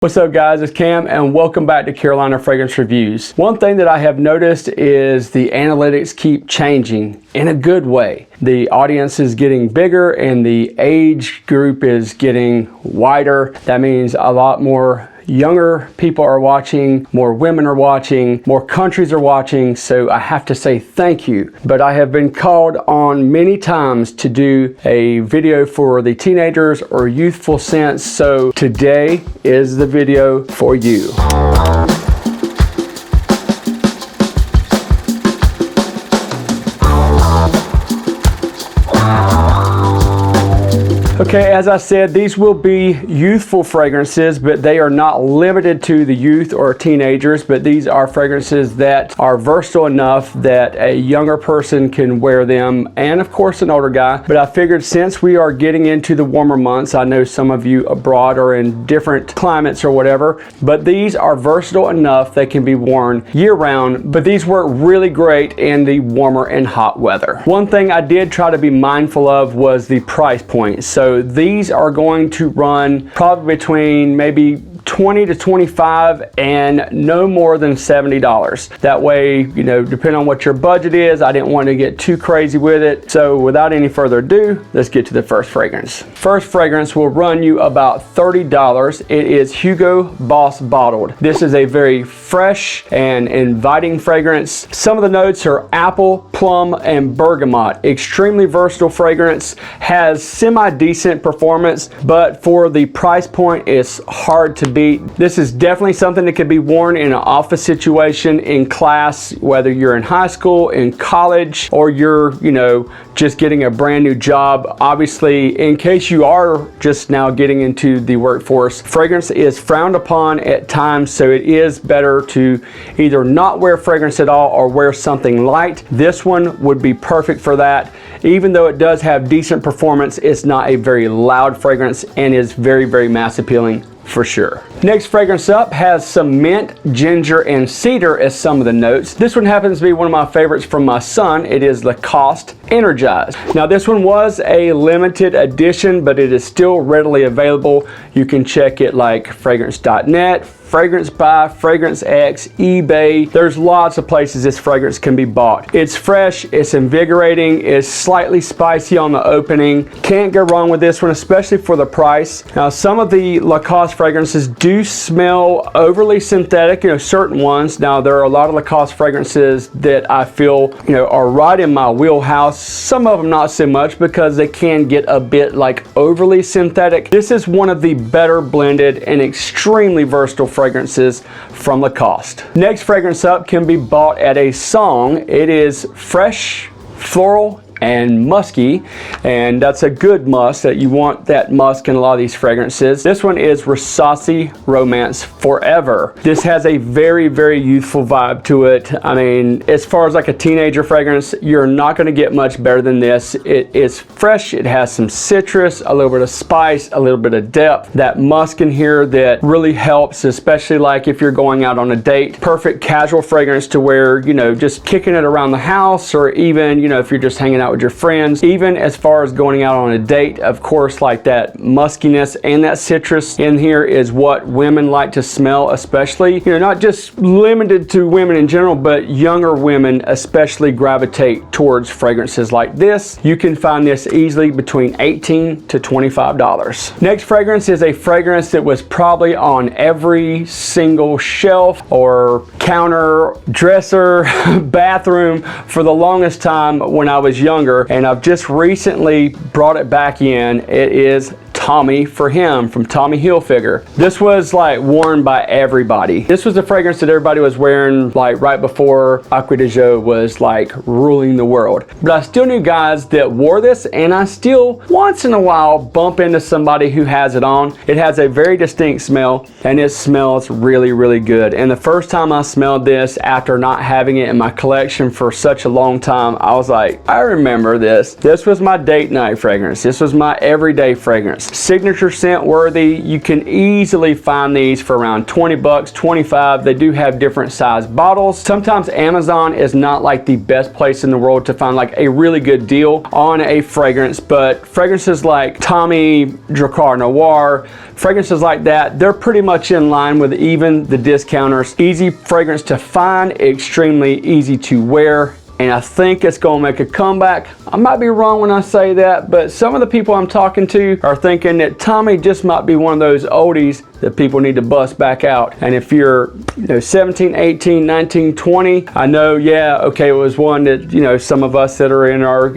What's up guys, it's Cam and welcome back to Carolina Fragrance Reviews. One thing that I have noticed is the analytics keep changing in a good way. The audience is getting bigger and the age group is getting wider. That means a lot more younger people are watching, more women are watching, more countries are watching, so I have to say thank you. But I have been called on many times to do a video for the teenagers or youthful sense, so today is the video for you. Okay, as I said, these will be youthful fragrances, but they are not limited to the youth or teenagers, but these are fragrances that are versatile enough that a younger person can wear them, and of course an older guy. But I figured since we are getting into the warmer months, I know some of you abroad are in different climates or whatever, but these are versatile enough they can be worn year-round, but these work really great in the warmer and hot weather. One thing I did try to be mindful of was the price point. So these are going to run probably between maybe 20 to 25 and no more than $70. That way, you know, depending on what your budget is, I didn't want to get too crazy with it. So without any further ado, let's get to the first fragrance. First fragrance will run you about $30. It is Hugo Boss bottled. This is a very fresh and inviting fragrance. Some of the notes are apple, plum, and bergamot. Extremely versatile fragrance, has semi-decent performance, but for the price point, it's hard to beat. This is definitely something that could be worn in an office situation, in class, whether you're in high school, in college, or you're, you know, just getting a brand new job. Obviously, in case you are just now getting into the workforce, fragrance is frowned upon at times, so it is better to either not wear fragrance at all or wear something light. This one would be perfect for that. Even though it does have decent performance, it's not a very loud fragrance and is very, very mass appealing for sure. Next fragrance up has some mint, ginger, and cedar as some of the notes. This one happens to be one of my favorites from my son. It is Lacoste Energized. Now this one was a limited edition, but it is still readily available. You can check it like fragrance.net, Fragrance Buy, Fragrance X, eBay. There's lots of places this fragrance can be bought. It's fresh, it's invigorating, it's slightly spicy on the opening. Can't go wrong with this one, especially for the price. Now some of the Lacoste fragrances do smell overly synthetic, you know, certain ones. Now there are a lot of Lacoste fragrances that I feel, you know, are right in my wheelhouse. Some of them not so much because they can get a bit like overly synthetic. This is one of the better blended and extremely versatile fragrances from Lacoste. Next fragrance up can be bought at a song. It is fresh, floral, and musky, and that's a good musk. That you want that musk in a lot of these fragrances. This one is Versace Romance Forever. This has a very, very youthful vibe to it. I mean, as far as like a teenager fragrance, you're not going to get much better than this. It is fresh, it has some citrus, a little bit of spice, a little bit of depth. That musk in here that really helps, especially like if you're going out on a date. Perfect casual fragrance to wear, you know, just kicking it around the house, or even, you know, if you're just hanging out with your friends. Even as far as going out on a date, of course, like that muskiness and that citrus in here is what women like to smell, especially, you know, not just limited to women in general, but younger women especially gravitate towards fragrances like this. You can find this easily between $18 to $25. Next fragrance is a fragrance that was probably on every single shelf or counter, dresser, bathroom for the longest time when I was younger, and I've just recently brought it back in. It is Tommy for Him from Tommy Hilfiger. This was like worn by everybody. This was a fragrance that everybody was wearing like right before Aqua Marine was like ruling the world. But I still knew guys that wore this, and I still once in a while bump into somebody who has it on. It has a very distinct smell, and it smells really, really good. And the first time I smelled this after not having it in my collection for such a long time, I was like, I remember this. This was my date night fragrance. This was my everyday fragrance. signature scent worthy. You can easily find these for around 20 bucks, 25. They do have different size bottles. Sometimes Amazon is not like the best place in the world to find like a really good deal on a fragrance, but fragrances like Tommy Dracar Noir, fragrances like that, they're pretty much in line with even the discounters. Easy fragrance to find, extremely easy to wear, and I think it's gonna make a comeback. I might be wrong when I say that, but some of the people I'm talking to are thinking that Tommy just might be one of those oldies that people need to bust back out. And if you're 17, 18, 19, 20, I know, yeah, okay, it was one that, some of us that are in our,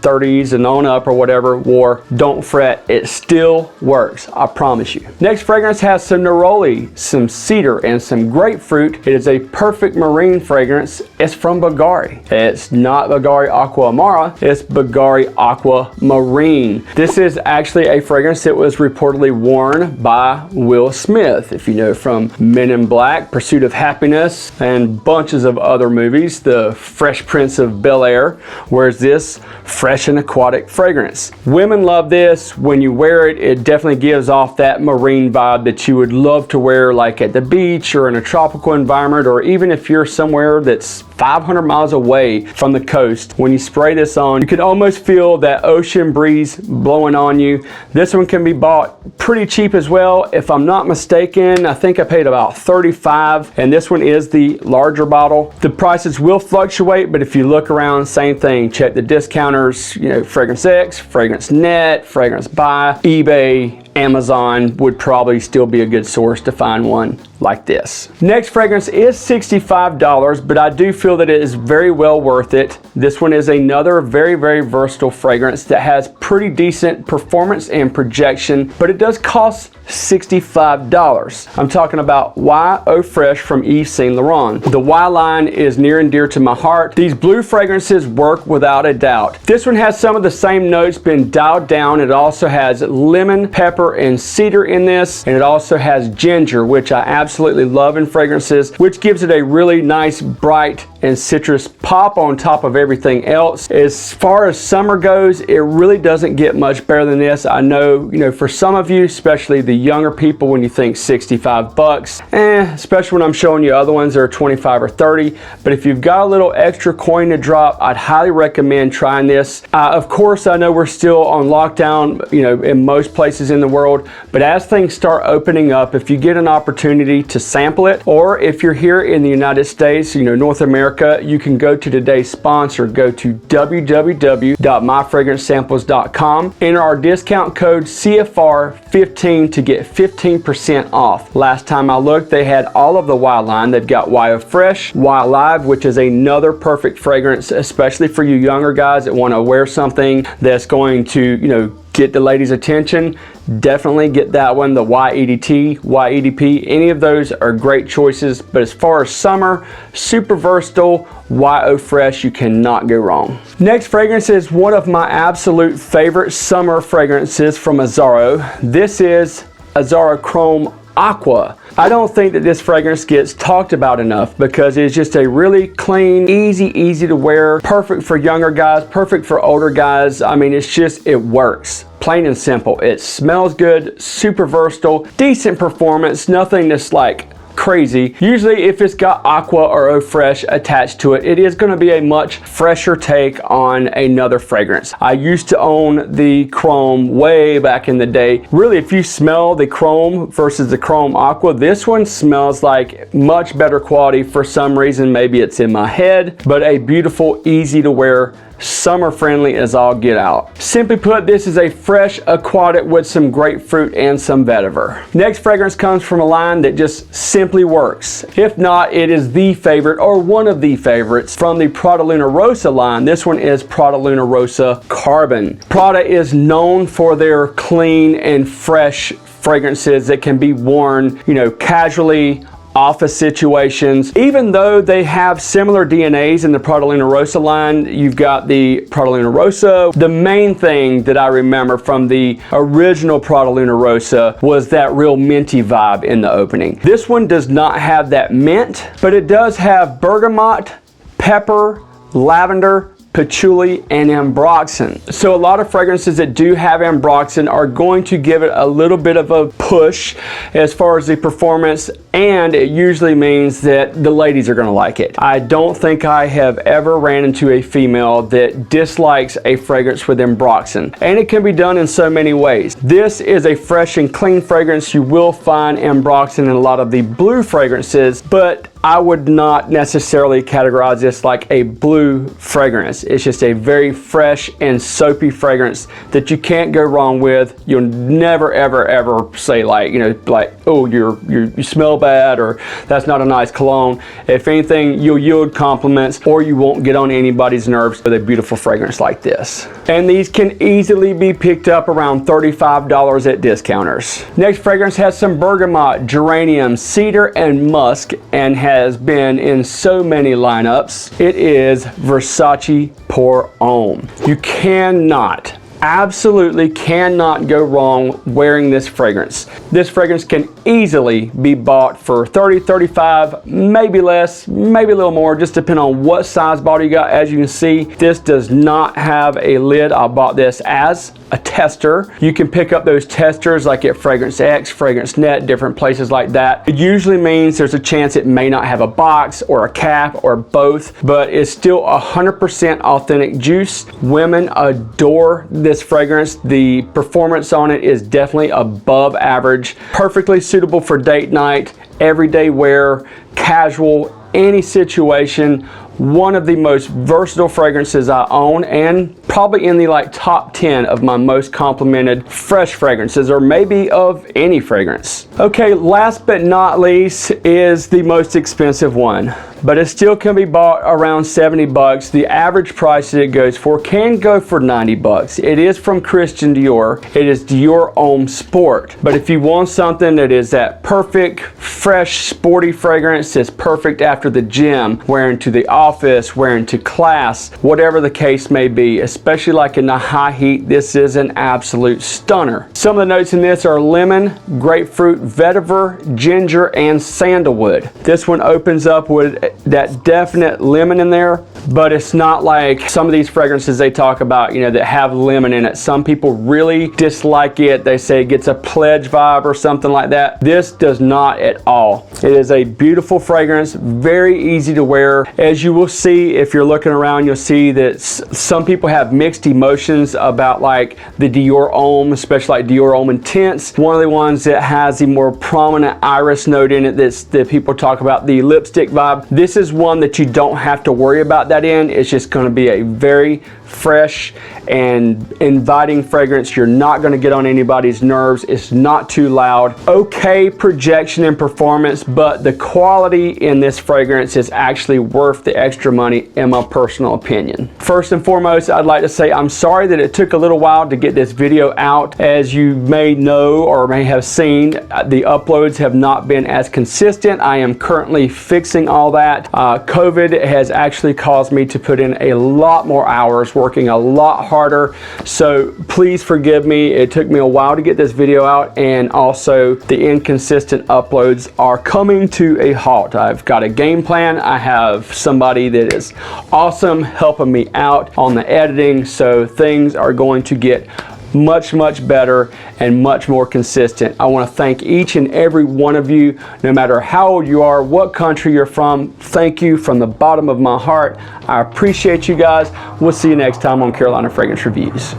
30s and on up or whatever wore. Don't fret, it still works, I promise you. Next fragrance has some neroli, some cedar, and some grapefruit. It is a perfect marine fragrance. It's from Bulgari. It's not Bulgari Aqua Amara, it's Bulgari Aqua Marine. This is actually a fragrance that was reportedly worn by Will Smith, if you know from Men in Black, Pursuit of Happiness, and bunches of other movies. The Fresh Prince of Bel-Air wears this fresh and aquatic fragrance. Women love this. When you wear it, it definitely gives off that marine vibe that you would love to wear like at the beach or in a tropical environment, or even if you're somewhere that's 500 miles away from the coast. When you spray this on, you can almost feel that ocean breeze blowing on you. This one can be bought pretty cheap as well. If I'm not mistaken, I think I paid about $35, and this one is the larger bottle. The prices will fluctuate, but if you look around, same thing. Check the discounters, Fragrance X, Fragrance Net, Fragrance Buy, eBay, Amazon would probably still be a good source to find one like this. Next fragrance is $65, but I do feel that it is very well worth it. This one is another very, very versatile fragrance that has pretty decent performance and projection, but it does cost $65. I'm talking about Y Eau Fresh from Yves Saint Laurent. The Y line is near and dear to my heart. These blue fragrances work without a doubt. This one has some of the same notes been dialed down. It also has lemon, pepper, and cedar in this, and it also has ginger, which I absolutely love in fragrances, which gives it a really nice bright and citrus pop on top of everything else. As far as summer goes, it really doesn't get much better than this. I know, for some of you, especially the younger people, when you think 65 bucks, especially when I'm showing you other ones that are 25 or 30, but if you've got a little extra coin to drop, I'd highly recommend trying this. Of course, I know we're still on lockdown, in most places in the world, but as things start opening up, if you get an opportunity to sample it, or if you're here in the United States, North America, you can go to today's sponsor, go to www.myfragrancesamples.com, enter our discount code CFR15 to get 15% off. Last time I looked, they had all of the Y line. They've got Y Eau Fresh, Y Live, which is another perfect fragrance, especially for you younger guys that want to wear something that's going to, get the ladies' attention. Definitely get that one. The YEDT, YEDP, any of those are great choices. But as far as summer, super versatile, Y Eau Fresh, you cannot go wrong. Next fragrance is one of my absolute favorite summer fragrances from Zara. This is Zara Chrome Aqua. I don't think that this fragrance gets talked about enough because it's just a really clean, easy to wear, perfect for younger guys, perfect for older guys. I mean, it works. Plain and simple. It smells good, super versatile, decent performance, nothing that's like crazy. Usually if it's got Aqua or Eau Fresh attached to it, it is going to be a much fresher take on another fragrance. I used to own the Chrome way back in the day. Really, if you smell the Chrome versus the Chrome Aqua, this one smells like much better quality for some reason. Maybe it's in my head, but a beautiful, easy to wear, summer friendly as all get out. Simply put, this is a fresh aquatic with some grapefruit and some vetiver. Next fragrance comes from a line that just simply works. If not, it is the favorite or one of the favorites from the Prada Luna Rossa line. This one is Prada Luna Rossa Carbon. Prada is known for their clean and fresh fragrances that can be worn, casually, office situations. Even though they have similar DNAs in the Prada Luna Rossa line, you've got the Prada Luna Rossa. The main thing that I remember from the original Prada Luna Rossa was that real minty vibe in the opening. This one does not have that mint, but it does have bergamot, pepper, lavender, patchouli, and ambroxan. So a lot of fragrances that do have ambroxan are going to give it a little bit of a push as far as the performance, and it usually means that the ladies are going to like it. I don't think I have ever ran into a female that dislikes a fragrance with ambroxan, and it can be done in so many ways. This is a fresh and clean fragrance. You will find ambroxan in a lot of the blue fragrances, but I would not necessarily categorize this like a blue fragrance. It's just a very fresh and soapy fragrance that you can't go wrong with. You'll never ever say like, you know, like, oh, you smell bad, or that's not a nice cologne. If anything, you'll yield compliments, or you won't get on anybody's nerves with a beautiful fragrance like this. And these can easily be picked up around $35 at discounters. Next fragrance has some bergamot, geranium, cedar, and musk, and has been in so many lineups. It is Versace Pour Homme. You cannot, absolutely cannot go wrong wearing this fragrance. This fragrance can easily be bought for $30, $35, maybe less, maybe a little more, just depending on what size bottle you got. As you can see, this does not have a lid. I bought this as a tester. You can pick up those testers like at Fragrance X, Fragrance Net, different places like that. It usually means there's a chance it may not have a box or a cap or both, but it's still 100% authentic juice. Women adore this fragrance. The performance on it is definitely above average. Perfectly suitable for date night, everyday wear, casual, any situation. One of the most versatile fragrances I own, and probably in the like top 10 of my most complimented fresh fragrances, or maybe of any fragrance. Okay, last but not least is the most expensive one, but it still can be bought around 70 bucks. The average price that it goes for can go for 90 bucks. It is from Christian Dior. It is Dior Homme Sport. But if you want something that is that perfect, fresh, sporty fragrance that's perfect after the gym, wearing to the office, wearing to class, whatever the case may be, especially like in the high heat, this is an absolute stunner. Some of the notes in this are lemon, grapefruit, vetiver, ginger, and sandalwood. This one opens up with that definite lemon in there, but it's not like some of these fragrances they talk about, you know, that have lemon in it. Some people really dislike it. They say it gets a pledge vibe or something like that. This does not at all. It is a beautiful fragrance, very easy to wear. As you will see, if you're looking around, you'll see that some people have mixed emotions about like the Dior Homme, especially like Dior Homme Intense. One of the ones that has the more prominent iris note in it that people talk about, the lipstick vibe. This is one that you don't have to worry about that in. It's just going to be a very fresh and inviting fragrance. You're not going to get on anybody's nerves. It's not too loud. Okay projection and performance, but the quality in this fragrance is actually worth the extra money in my personal opinion. First and foremost, I'd like to say I'm sorry that it took a little while to get this video out. As you may know or may have seen, the uploads have not been as consistent. I am currently fixing all that. COVID has actually caused me to put in a lot more hours, working a lot harder, so please forgive me. It took me a while to get this video out, and also the inconsistent uploads are coming to a halt. I've got a game plan. I have somebody that is awesome helping me out on the editing, so things are going to get much better and much more consistent. I want to thank each and every one of you, no matter how old you are, what country you're from. Thank you from the bottom of my heart. I appreciate you guys. We'll see you next time on Carolina Fragrance Reviews.